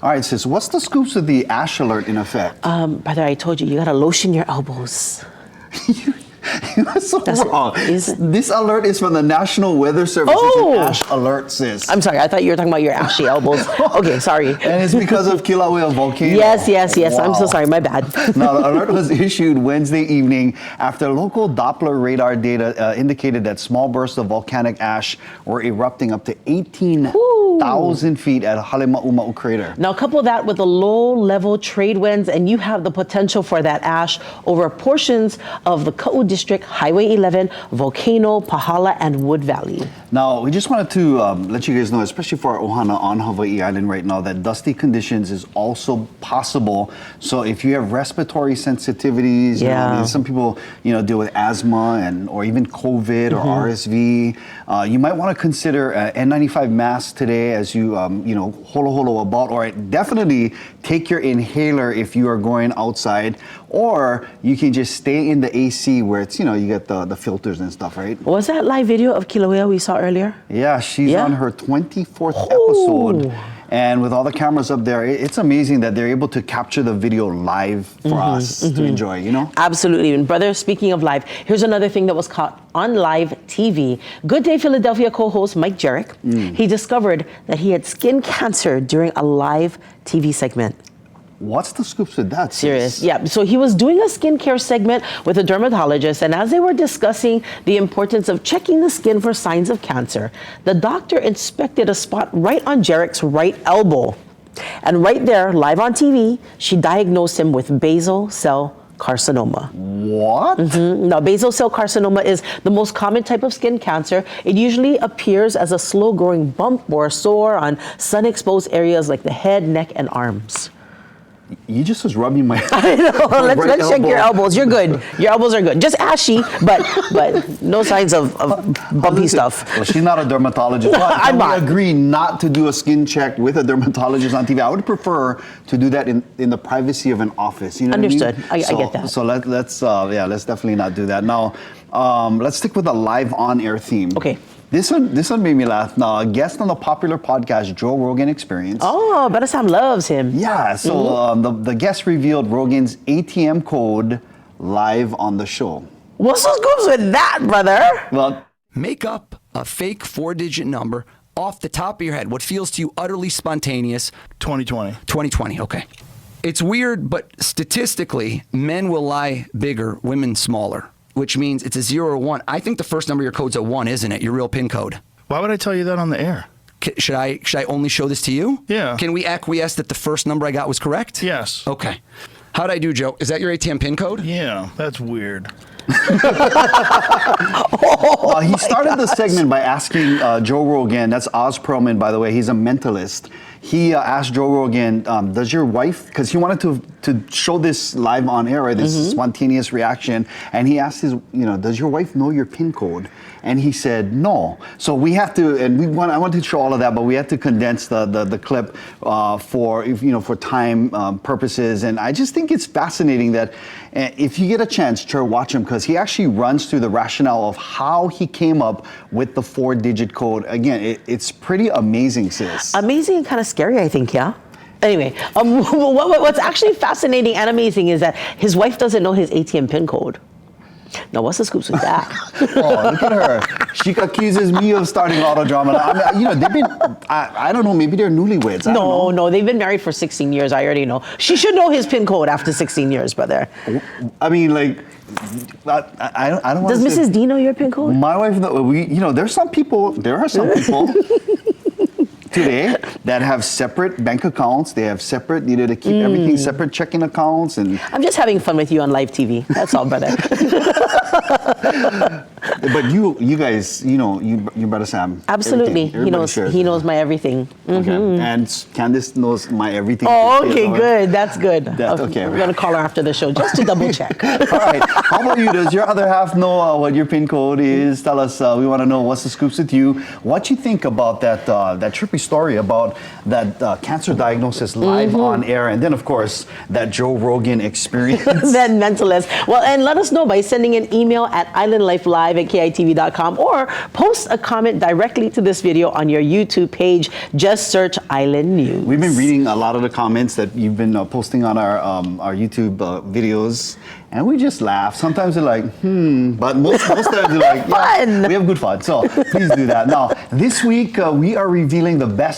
All right, sis, what's the scoops with the ash alert in effect? Brother, I told you, you gotta lotion your elbows. You're so wrong. This alert is from the National Weather Service. Oh! It's an ash alert, sis. I'm sorry, I thought you were talking about your ashy elbows. Okay, sorry. And it's because of Kilauea volcano. Yes. Wow. I'm so sorry, my bad. Now, the alert was issued Wednesday evening after local Doppler radar data indicated that small bursts of volcanic ash were erupting up to 18,000 feet at Halemaʻumaʻu Crater. Now, couple that with the low-level trade winds, and you have the potential for that ash over portions of the Ka'u District, Highway 11, Volcano, Pahala, and Wood Valley. Now, we just wanted to let you guys know, especially for our ohana on Hawaii Island right now, that dusty conditions is also possible. So if you have respiratory sensitivities, you know, some people, deal with asthma or even COVID or RSV, you might want to consider N95 masks today as you, holo about, or definitely take your inhaler if you are going outside, or you can just stay in the AC where it's, you get the filters and stuff, right? Was that live video of Kilauea we saw earlier? Yeah, she's on her 24th episode. And with all the cameras up there, it's amazing that they're able to capture the video live for us to enjoy, Absolutely. And brother, speaking of live, here's another thing that was caught on live TV. Good Day Philadelphia co-host Mike Jerrick, he discovered that he had skin cancer during a live TV segment. What's the scoops with that? Serious. Yeah. So he was doing a skincare segment with a dermatologist, and as they were discussing the importance of checking the skin for signs of cancer, the doctor inspected a spot right on Jerrick's right elbow. And right there, live on TV, she diagnosed him with basal cell carcinoma. What? Now, basal cell carcinoma is the most common type of skin cancer. It usually appears as a slow-growing bump or sore on sun-exposed areas like the head, neck, and arms. You just was rubbing my I know. Let's check your elbows. You're good. Your elbows are good. Just ashy, but no signs of bumpy stuff. Well, she's not a dermatologist. I'm not. I agree not to do a skin check with a dermatologist on TV. I would prefer to do that in the privacy of an office. You know Understood. what I mean? I get that. So let's definitely not do that. Now, let's stick with the live on-air theme. Okay. This one made me laugh. Now, a guest on the popular podcast, Joe Rogan Experience. Oh, Brother Sam loves him. Yeah, so the guest revealed Rogan's ATM code live on the show. What's the scoops with that, brother? Well, make up a fake 4-digit number off the top of your head. What feels to you utterly spontaneous? 2020. 2020, okay. It's weird, but statistically, men will lie bigger, women smaller, which means it's a 0 or 1. I think the first number of your code's a 1, isn't it? Your real PIN code. Why would I tell you that on the air? Should I only show this to you? Yeah. Can we acquiesce that the first number I got was correct? Yes. Okay. How'd I do, Joe? Is that your ATM PIN code? Yeah, that's weird. he started the segment by asking Joe Rogan, that's Oz Perlman, by the way, he's a mentalist. He asked Joe Rogan, does your wife, because he wanted to show this live on air, right, this spontaneous reaction, and he asked his, does your wife know your PIN code? And he said no. So we have to, and I wanted to show all of that, but we had to condense the clip for time purposes. And I just think it's fascinating that if you get a chance, sure, watch him, because he actually runs through the rationale of how he came up with the 4-digit code. Again, it's pretty amazing, sis. Amazing and kind of scary, I think, yeah? Anyway, what's actually fascinating and amazing is that his wife doesn't know his ATM PIN code. Now, what's the scoops with that? Oh, look at her. She accuses me of starting auto drama. I mean, they've been, I don't know, maybe they're newlyweds. No, they've been married for 16 years. I already know. She should know his PIN code after 16 years, brother. I mean, like, I don't want to. Does Mrs. D know your PIN code? My wife, there are some people today that have separate bank accounts. They have separate, to keep everything separate checking accounts. And I'm just having fun with you on live TV. That's all, brother. But you guys, you brother Sam. Absolutely. He knows my everything. Okay. And Candace knows my everything. Oh, okay, good. That's good. Okay. We're going to call her after the show just to double check. All right. How about you? Does your other half know what your PIN code is? Tell us. We want to know what's the scoops with you. What you think about that trip creepy story about that cancer diagnosis live on air, and then of course that Joe Rogan Experience. That Mentalist. Well, and let us know by sending an email at islandlifelive@kitv.com or post a comment directly to this video on your YouTube page. Just search Island News. We've been reading a lot of the comments that you've been posting on our YouTube videos, and we just laugh. Sometimes they're like, but most times they're like, yeah, Fun. we have good fun. So please do that. Now, this week we are revealing the best